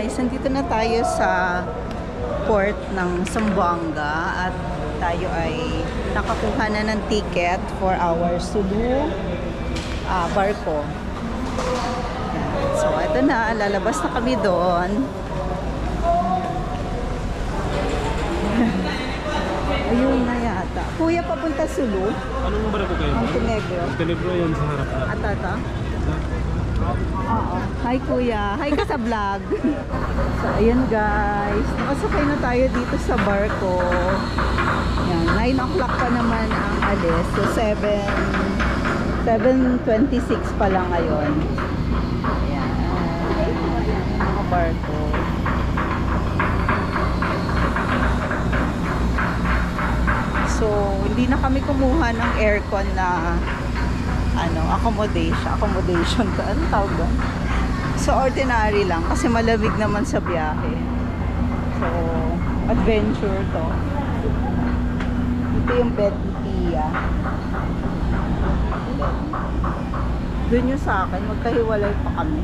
guys, nandito na tayo sa port ng Zamboanga at tayo ay nakakuha na ng ticket for our Sulu barko. So ito na, lalabas na kami doon. Ayun na yata. Kuya, papunta Sulu? Anong barko kayo? Montenegro. Montenegro yan sa harap na. At ata? Oo. Hi kuya. Hi ka sa vlog. So ayun guys. Nakasakay na tayo dito sa barko. Yan. 9 o'clock pa naman ang alis. So 7:26 pa lang ngayon. Ayan. Mga barko. So hindi na kami kumuha ng aircon na accommodation to. Ano tawag doon? So, ordinary lang. Kasi malamig naman sa biyahe. So, adventure to. Ito yung bed ni Tia. Doon yung sa akin. Magkahiwalay pa kami.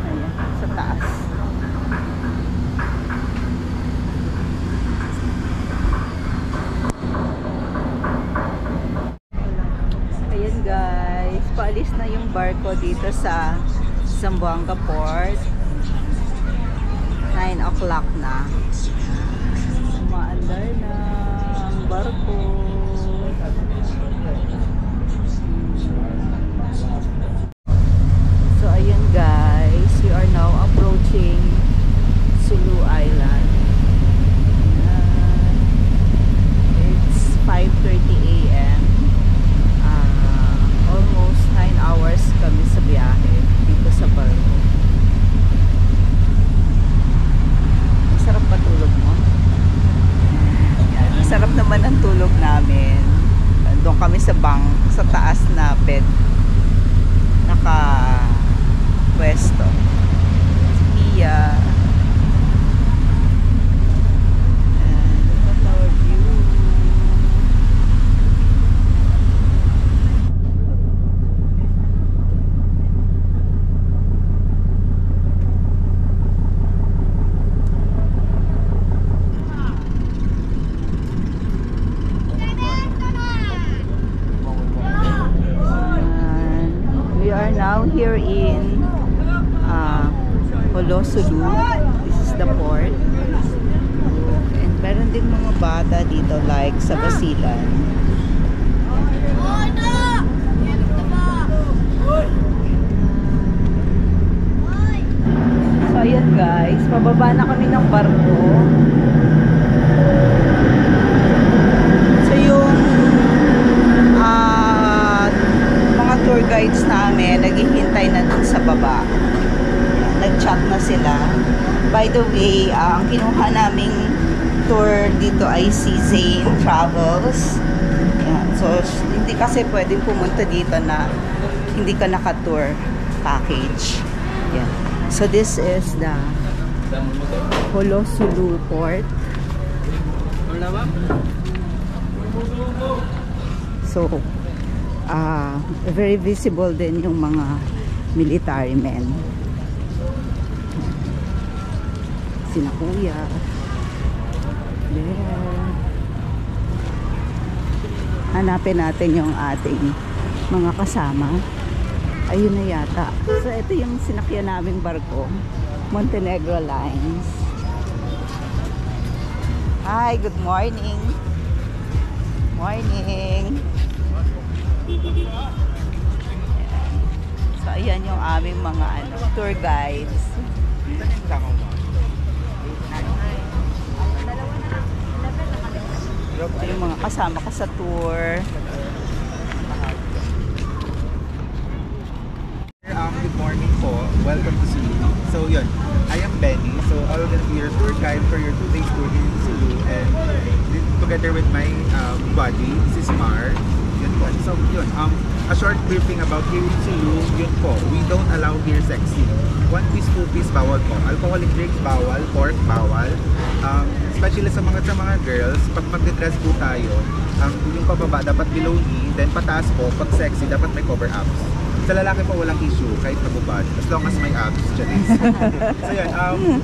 Ayan, sa taas. Guys, paalis na yung barko dito sa Zamboanga Port. 9 o'clock na. Umaandar na ang barko. So ayun guys, we are now approaching Sulu Island. It's 5:30 a.m. Almost 9 hours kami sa biyahe dito sa barko. Masarap ba tulog mo? Yan, masarap naman ang tulog namin. Doon kami sa sa taas na bed. Naka-pwesto. Pia. Now here in Sulu. This is the port. And meron din mga bata dito like sa Basilan. So ayan guys, pababa na kami ng barko. So yung tour guides namin naghihintay na dun sa baba. Nag-chat na sila. By the way, ang kinuha naming tour dito ay si Zane Travels. Yan. So hindi kasi pwedeng pumunta dito na hindi ka naka-tour package. Yan. So this is the Sulu Port. So very visible din yung mga military men. Sina kuya. There. Hanapin natin yung ating mga kasama. Ayun na yata. So ito yung sinakyan naming barko. Montenegro Lines. Hi, good morning. Morning. So ayan yung aming mga tour guides. Ito yung mga kasama ka sa tour. Good morning po. Welcome to Sulu. So yun, I am Benny. So I will be your tour guide for your 2 days tour in Sulu, and together with my buddy, this is Mar. Yun po. So yun, a short briefing about here in Sulu. Yun po, we don't allow here sexy. 1 piece, 2 piece, bawal po. Alcoholic drinks, bawal. Pork, bawal. Especially sa mga girls, pag mag-dress po tayo, yung pababa dapat below knee, then pataas po, pag sexy, dapat may cover abs. Sa lalaki po walang issue, kahit nabubad, as long as may abs, Janice. So yan,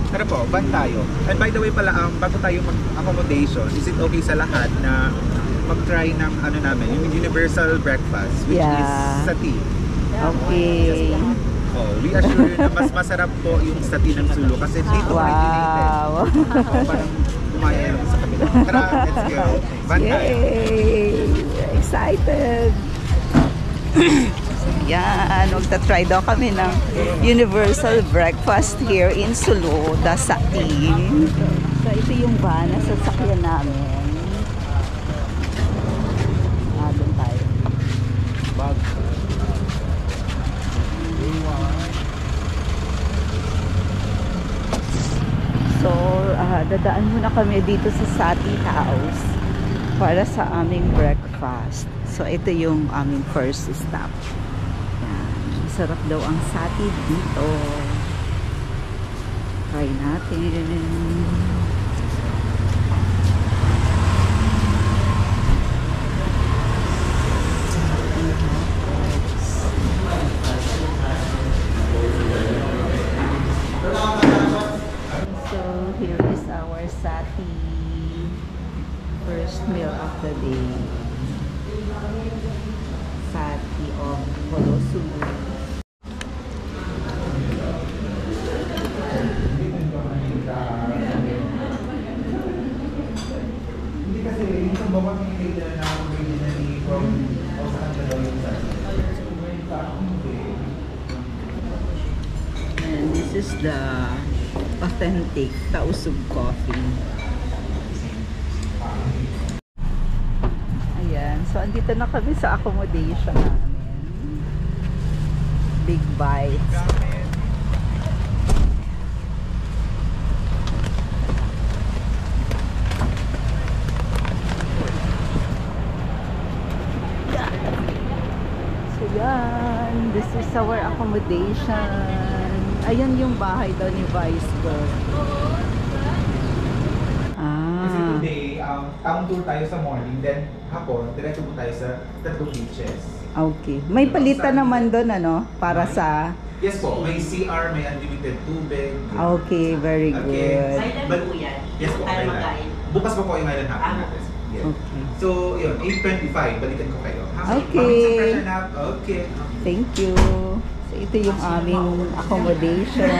tara po, ban tayo. And by the way pala, bago tayo mag-accommodation, is it okay sa lahat na mag-try ng ano namin, yung universal breakfast, which is sati. Okay. Oh, we assure you na mas masarap po yung sati ng Sulu kasi dito originated. Wow. Parang kumaya lang sa kabila. Tara, let's go. Ban tayo. Yay! Excited! Yan, magta-try daw kami ng universal breakfast here in Sulu, Dasati. So, ito yung van na sasakyan namin. Doon tayo. Bag. So, dadaan muna kami dito sa Sati House para sa aming breakfast. So, ito yung aming first stop. Yan. Sarap daw ang sati dito. Try natin. So, here is our sati. First meal of the day. Sati of Sulu. Hindi kasi yung bawat pinigil na originally from sa kanila yung sati. And this is the authentic Tausug coffee. Ayan. So, andito na kami sa accommodation namin. Big Bites. So, yan. This is our accommodation. Ayan yung bahay daw ni Vice ko. Kasi today, town tour tayo sa morning, then hapon, diretso po tayo sa tatlong beaches. Okay. May palitan naman doon, ano? Para sa... Yes po, may CR, may unlimited tubig. Okay, very good. Okay. But, yes po, island. Bukas po po yung island hapon natin. Yes. Okay. So, yun, 8:25, balikan ko kayo. Okay. Okay. Thank you. So, ito yung aming accommodation.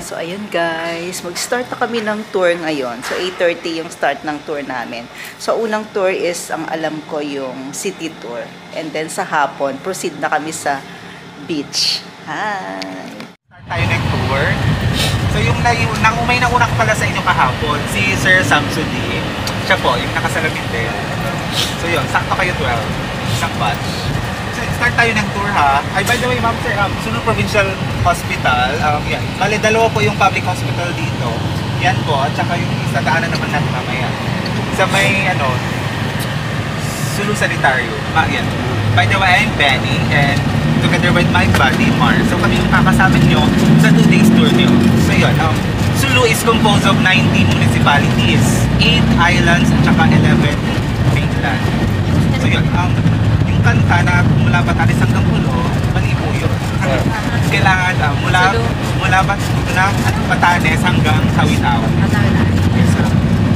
So, ayun guys. Mag-start na kami ng tour ngayon. So, 8:30 yung start ng tour namin. So, unang tour is, ang alam ko, yung city tour. And then, sa hapon, proceed na kami sa beach. Hi! Start tayo ng tour. So, yung may naunang pala sa inyo kahapon, si Sir Samsudi. Siya po, yung nakasalamin din. So, yun, sakto kayo 12. Isang batch. Start tayo ng tour ha. Ay, by the way, ma'am sir, Sulu Provincial Hospital, yan. Bale, dalawa po yung public hospital dito. Yan po, at saka yung isa, daanan naman natin mamaya. Sa may, Sulu Sanitarium. Yan. By the way, I'm Benny, and together with my buddy, Mar. So, kami yung kakasama nyo sa 2 days tour nyo. So, yun, Sulu is composed of 19 municipalities, 8 islands, at saka 11 mainland. So, yun, kanta na mula Batanes hanggang Pulo, mali po yun. Kailangan mula Batanes hanggang Tawitaw. Yes,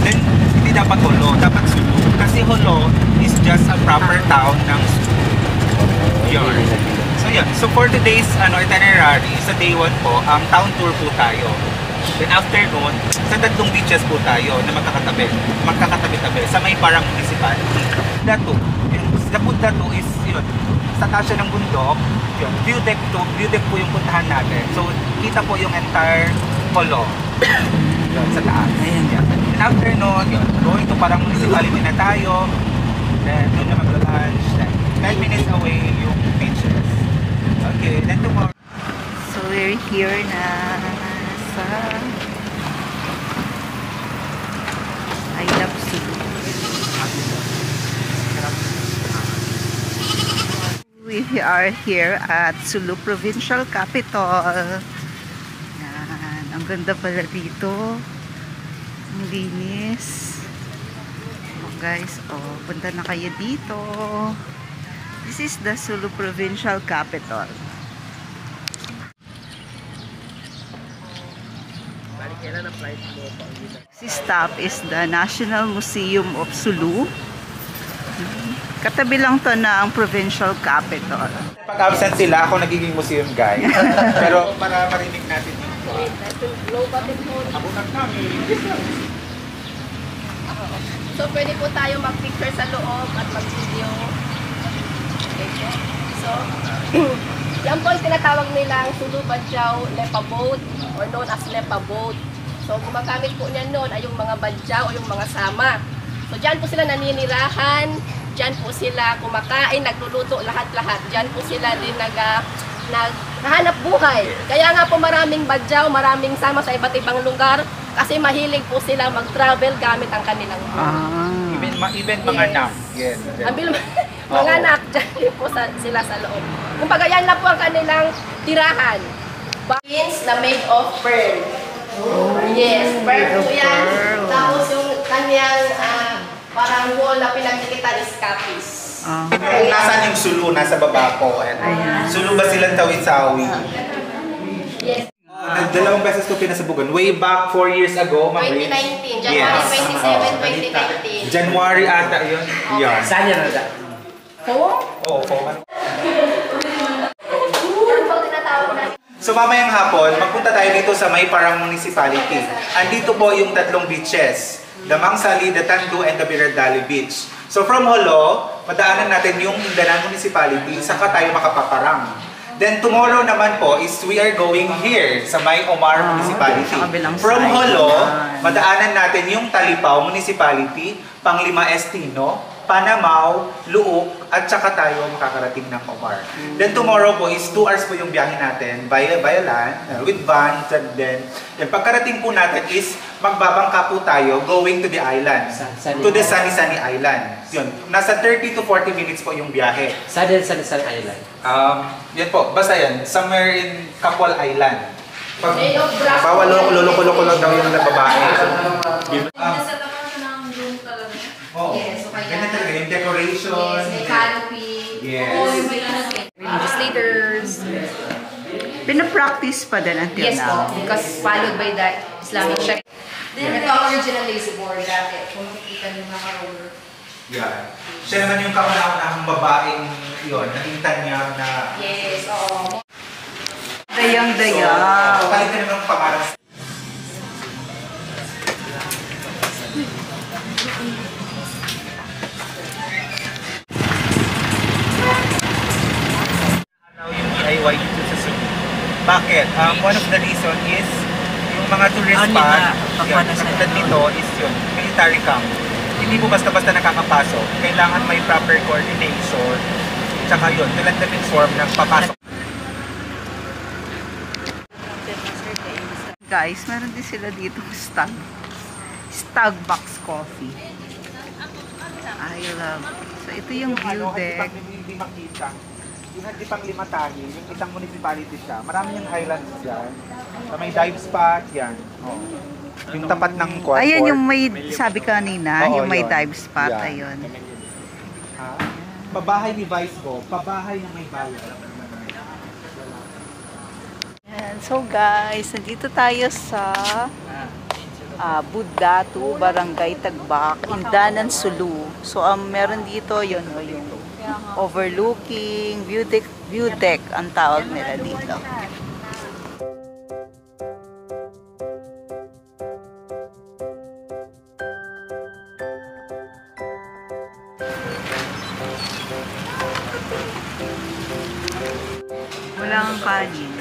then, hindi dapat Holo, dapat Sulu. Kasi Holo is just a proper town ng Sulu. Yun. So yun. So for today's itinerary, sa day 1 po, town tour po tayo. Then after noon, sa tatlong beaches po tayo na magkakatabi-tabi sa may parang municipality. Dato. The Punta 2 is, yun, sa taas siya ng bundok, yun, view deck po yung puntahan natin. So, kita po yung entire Holo. Yun, sa taas. Ayan yan. And after nun, yun, going to parang municipality na tayo. Then, doon na mag-lunch. Then, 10 minutes away yung beaches. Okay, then tomorrow. So, we're here na sa I Love Sulu. We are here at Sulu Provincial Capital. Yan. Ang ganda pala dito. Ang linis. Oh guys, punta na kayo dito. This is the Sulu Provincial Capital. This top is the National Museum of Sulu. Katabi lang to na ang provincial capital. Pag absent sila, ako nagiging museum guy. Pero para marinig natin dito. Abutan kami. So, pwede po tayo mag-picture sa loob at mag-video. Okay po. So, yan po yung tinatawag nilang Sulu Badjao Lepa Boat or known as Lepa Boat. So, gumagamit po niyan noon ay yung mga badjao o yung mga sama. So, dyan po sila naninirahan, dyan po sila kumakain, nagluluto, lahat-lahat. Dyan po sila din naghahanap buhay. Kaya nga po maraming badjao, maraming sama sa iba't ibang lugar kasi mahilig po sila mag-travel gamit ang kanilang boat. Even mga anak. Yes. Mga anak, dyan din po sila sa loob. Kumbaga yan na po ang kanilang tirahan. Pins na made of pearl. Yes, pearl po yan. Tapos yung kanyang parang wall na pinagdikitan is kapis. Nasaan yung Sulu? Nasa baba ko. Sulu ba silang tawid-sawi? Yes. Dalawang beses ko pinasabugan. Way back 4 years ago, Ma'am Rich. 2019, January 27, 2019. January ata yun. Yan. Saan yan nada? Oo, Tinatawag namin. So mamayang hapon, magpunta tayo dito sa May Parang Municipality. Andito po yung tatlong beaches. The Mangsali, the Tandu, and the Biradali Beach. So from Holo, madaanan natin yung Indanan Municipality, saka tayo makapaparang. Then tomorrow naman po is we are going here sa May Omar Municipality. From Holo, madaanan natin yung Talipao Municipality, Panglima Estino, Panamaw, Luok, at saka tayo makakarating ng Omar. Then tomorrow po is 2 hours po yung biyahe natin via land, with van, and then pagkarating po natin is magbabangka po tayo going to the island, to the Sunny Island. Yun, nasa 30 to 40 minutes po yung biyahe. Saan island? Yan po, basta yan, somewhere in Kapol Island. Bawal lolo-lolo lang daw yung babae. Oh, Yes, so kaya- ganyan talaga yung decoration. Yes, may canopy. Yes. Religious leaders. Pinapractice pa din until Yes now. po, because followed by the Islamic check. Then ito ang original lazy board dati. Kung makikita nyo naka-roller. Yeah. Siya naman yung kauna-unahang babaeng yun, nakita niya na... Yes, oo. Dayang-dayang. Kalit ka naman pangarap. Now yung DIY dito sa Sulu. Bakit? One of the reason is yung mga tourist spot, yun, katulad nito is yung military camp. Hindi po basta-basta nakakapasok. Kailangan may proper coordination. Tsaka yun, tulad na inform ng papasok. Guys, meron din sila dito Starbucks coffee. I love it. So, ito yung view deck. Hindi makita. Yung hindi pang Limatari, yung isang municipality siya. Marami yung islands dyan. May dive spot, yan. Oh. Yung tapat ng quad. Ayan yung may, sabi kanina, Oo, yung may yun. dive spot. Yeah. Ayun. Ha? Pabahay ni Vice ko, pabahay na may bayan. Ayan. So guys, nandito tayo sa Budatu, Barangay Tagbak, Indanan, Sulu. So meron dito yun, yung overlooking, view deck ang tawag nila dito. Wala kang kanin.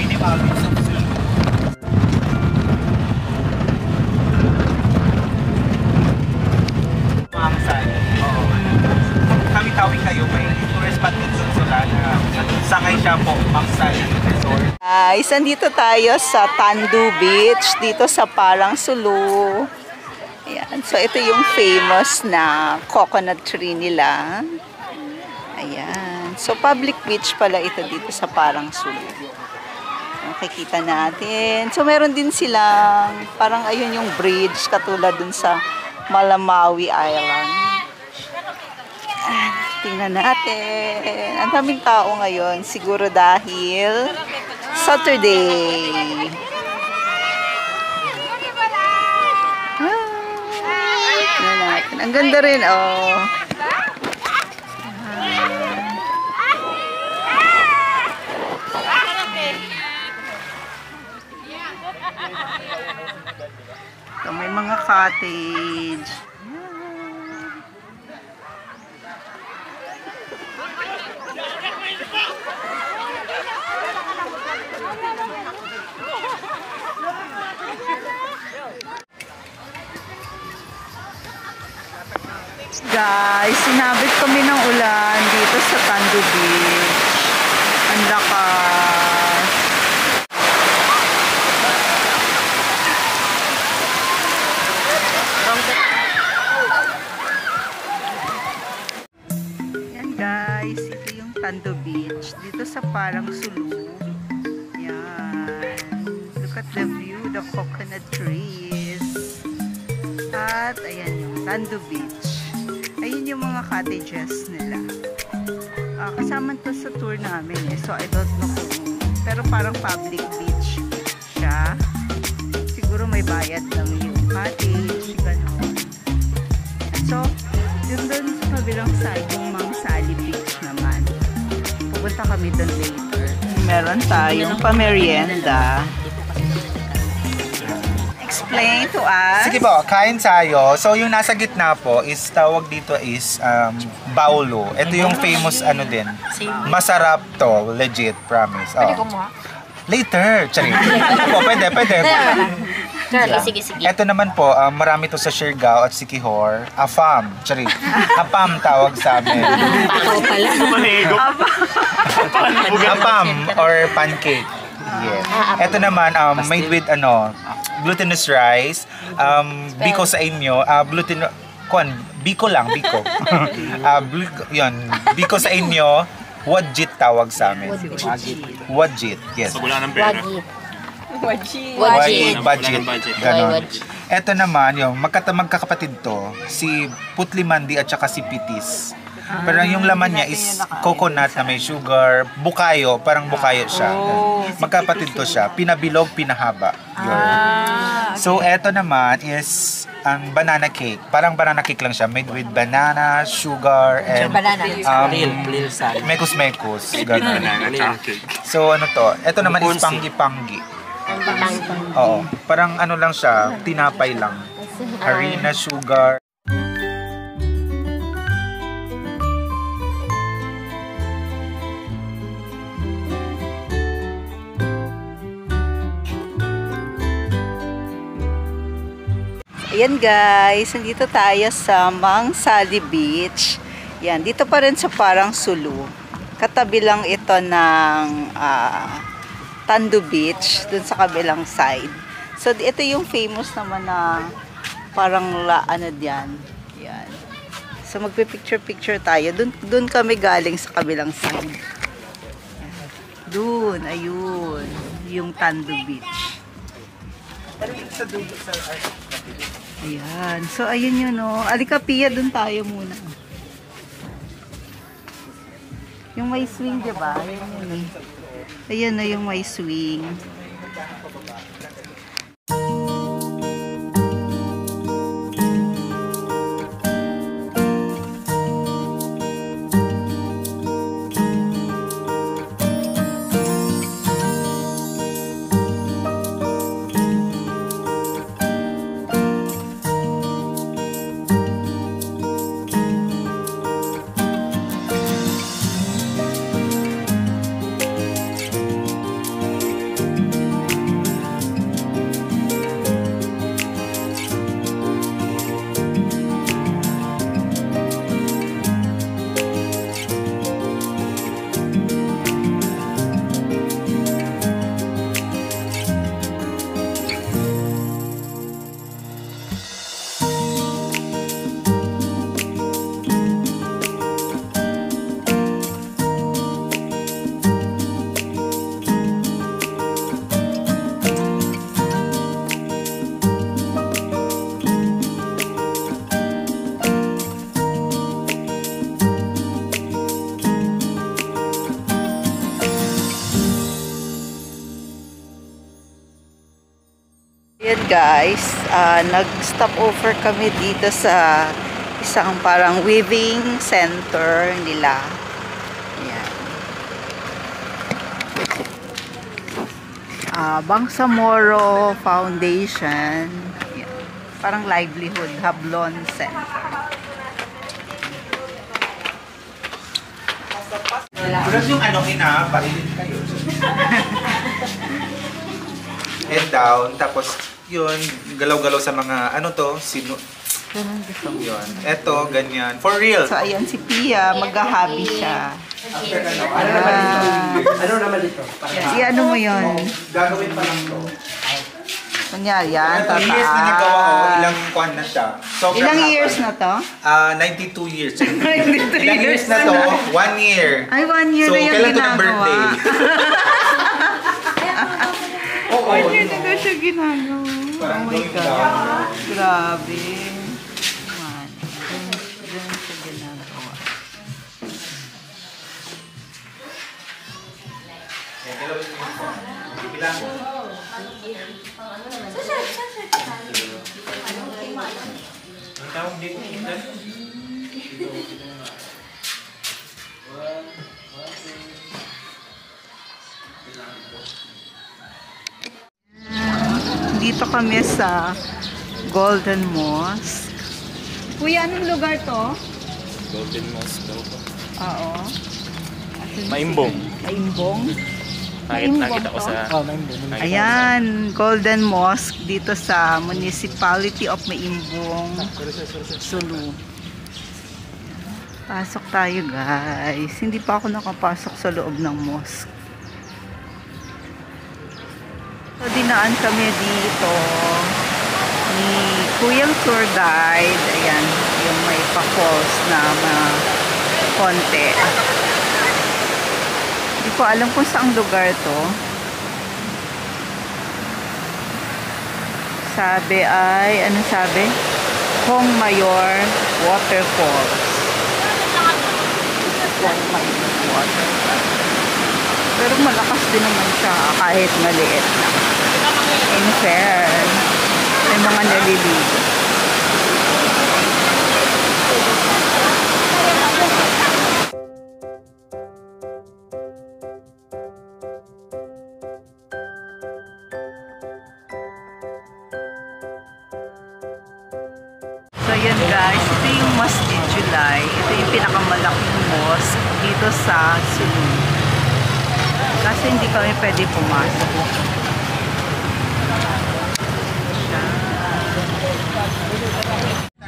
Minimal use of Sulu. Mangsali. Oo. Kami-tawing kayo, may tourist spot dito sa Solana. Sakay siya po, Mangsali Resort. Dito tayo sa Tandu Beach, dito sa Parang Sulu. Ayan. So, ito yung famous na coconut tree nila. Ayan. So, public beach pala ito dito sa Parang Sulu. makikita natin. So, meron din silang, parang ayun yung bridge, katulad dun sa Malamawi Island. Tingnan natin. Ang daming tao ngayon, siguro dahil Saturday. Tingnan natin. Ang ganda rin, oh. So, may mga cottage. Guys, sinabit kami ng ulan dito sa Tando Beach. Ang lakas. Yan guys, ito yung Tando Beach. Dito sa parang Sulu. Yan. Look at the view, the coconut trees. At ayan yung Tando Beach. Ayun yung mga cottages nila. Kasama to sa tour namin eh. So I don't know kung... Pero parang public beach siya. Siguro may bayad lang yung cottage. Ganon. So, yun doon sa kabilang side, yung Mang Sali Beach naman. Pupunta kami doon later. Meron tayong pamerienda. Explain to us. Sige po, kain tayo. So yung nasa gitna po is tawag dito is Baulo. Ito yung famous ano din. Masarap to, legit, promise. Oh. Later, charing. Po, pwede. Sige. Ito naman po, marami to sa Siargao at Siquijor. Afam, charing. Apam tawag sa amin. Apam or pancake. Yes. Ito naman made with glutinous rice. Biko sa inyo, biko lang, biko. Yun, biko sa inyo, wadjit tawag sa amin. Wadjit, yes. Budget. Ganon. Ito naman, yung magkakapatid to, si Putlimandi at saka si Pitis. Pero yung laman niya is coconut na may sugar, bukayo, parang bukayo siya. Magkapatid to siya, pinabilog, pinahaba. So, eto naman is ang banana cake. Parang banana cake lang siya, made with banana, sugar, and mekos-mekos. So, ano to? Eto naman is panggi-panggi. Oo, parang ano lang siya, tinapay lang. Harina, sugar. Ayan guys, nandito tayo sa Mang Sali Beach. Yan, dito pa rin sa parang Sulu. Katabi lang ito ng Tando Beach, dun sa kabilang side. So, ito yung famous naman na parang ano diyan. Yan. So, magpipicture-picture tayo. Dun kami galing sa kabilang side. Dun, ayun. Yung Tando Beach. Ayan. So, ayun yun, no. Alikapia, dun tayo muna. Yung may swing, diba? Ayun yun, eh. Ayun na yung may swing. guys, nag-stop over kami dito sa isang parang weaving center nila. Ayan. Bangsamoro Foundation. Ayan. Parang livelihood Hablon Center. Tapos yung ano, parilin kayo. Head down, tapos yun, galaw-galaw sa mga, ano to, yun. Eto, ganyan. For real. So, ayan si Pia, maghahabi siya. Ano naman dito? I-ano mo yun? Gagawin pa lang to. Kunyari, yan, 2 years na nagawa ko, ilang kwan na siya. Sobrang Ilang haba. years na to? 92 years. 92 Ilang years na to? 1 year. Ay, 1 year So, na yung kailan to ng ginagawa. birthday? Oo. 1 year na daw siya ginagawa. Parang Oh my going God. down. Grabe. Man, ganun siya ginagawa. Ang tawag dito, Dito kami sa Golden Mosque. Kuya, anong lugar to? Golden Mosque daw po. Oo. Maimbong. Maimbong? Nakita ko sa... Ayan, Golden Mosque dito sa Municipality of Maimbong, Sulu. Pasok tayo guys. Hindi pa ako nakapasok sa loob ng mosque. So, dinaan kami dito ni Kuyang Tour Guide. Ayan, yung may pa-falls na konti. Hindi ko alam kung saang lugar to. Sabi ay, ano sabi? Hong Mayor Waterfalls. Hong Mayor Waterfalls. Pero malakas din naman siya kahit maliit na. In fair, may mga naliligo. So yun guys, ito yung Masjid Julay. Ito yung pinakamalaking mosque dito sa Sulu. Kasi hindi kami pwede pumasok.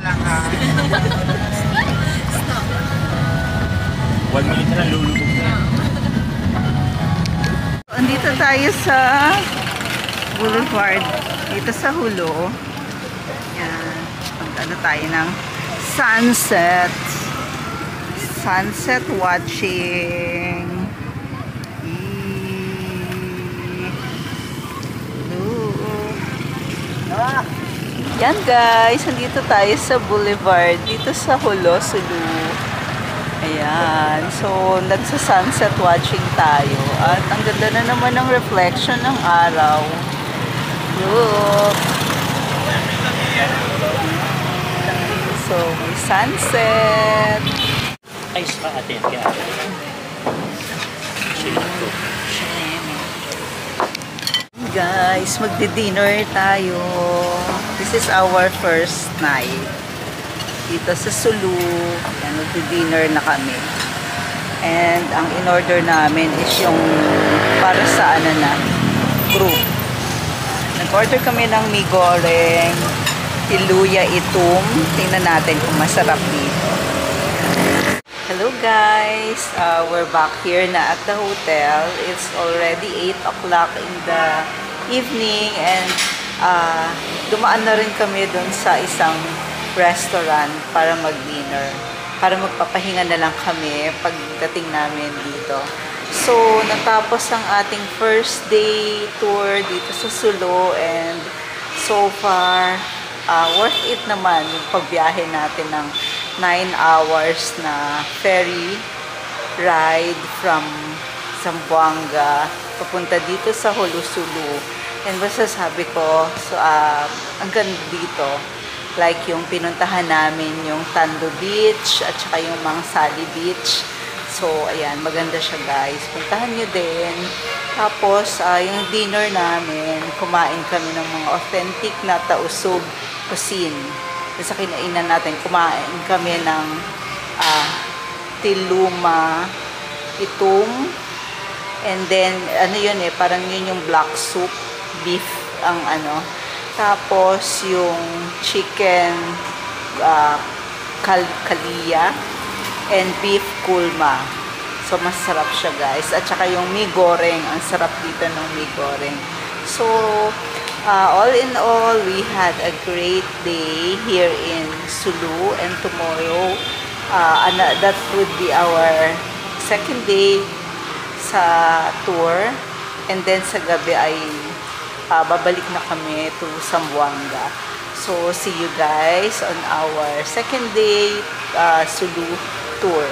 Lang ha. 1 minute na lang lulubog na. Andito tayo sa Boulevard. Dito sa Hulo. Yan. Ano tayo ng sunset. Sunset watching. Yan guys, nandito tayo sa Boulevard, dito sa Hulo, Sulu. Ayan, so nagsa-sunset watching tayo. At ang ganda na naman ng reflection ng araw. Look! So, may sunset. Ay, sa atin. Kaya atin. Guys, magdi-dinner tayo. This is our first night dito sa Sulu. Yan, magdi-dinner na kami. And ang in-order namin is yung para sa ano na, group. Nag-order kami ng mi goreng, tiluya itum. Tingnan natin kung masarap dito. Hello guys! We're back here na at the hotel. It's already 8 o'clock in the evening and dumaan na rin kami dun sa isang restaurant para mag-dinner. Para magpapahinga na lang kami pagdating namin dito. So, natapos ang ating first day tour dito sa Sulu and so far, worth it naman yung pagbiyahe natin ng 9 hours na ferry ride from Zamboanga papunta dito sa Hulo, Sulu. And basta sabi ko, so, ang ganda dito, like yung pinuntahan namin yung Tando Beach at saka yung Mang Sali Beach. So, ayan, maganda siya guys. Puntahan nyo din. Tapos, yung dinner namin, kumain kami ng mga authentic na tausog cuisine. Sa kinainan natin, kumain kami ng tiluma, itom, and then, ano yun parang yun yung black soup, beef, ang ano. Tapos, yung chicken kalia, and beef kulma. So, masarap siya guys. At saka yung mi goreng, ang sarap dito ng mi goreng. So, all in all, we had a great day here in Sulu, and tomorrow, that would be our second day sa tour, and then sa gabi ay babalik na kami to Zamboanga. So, see you guys on our second day Sulu tour.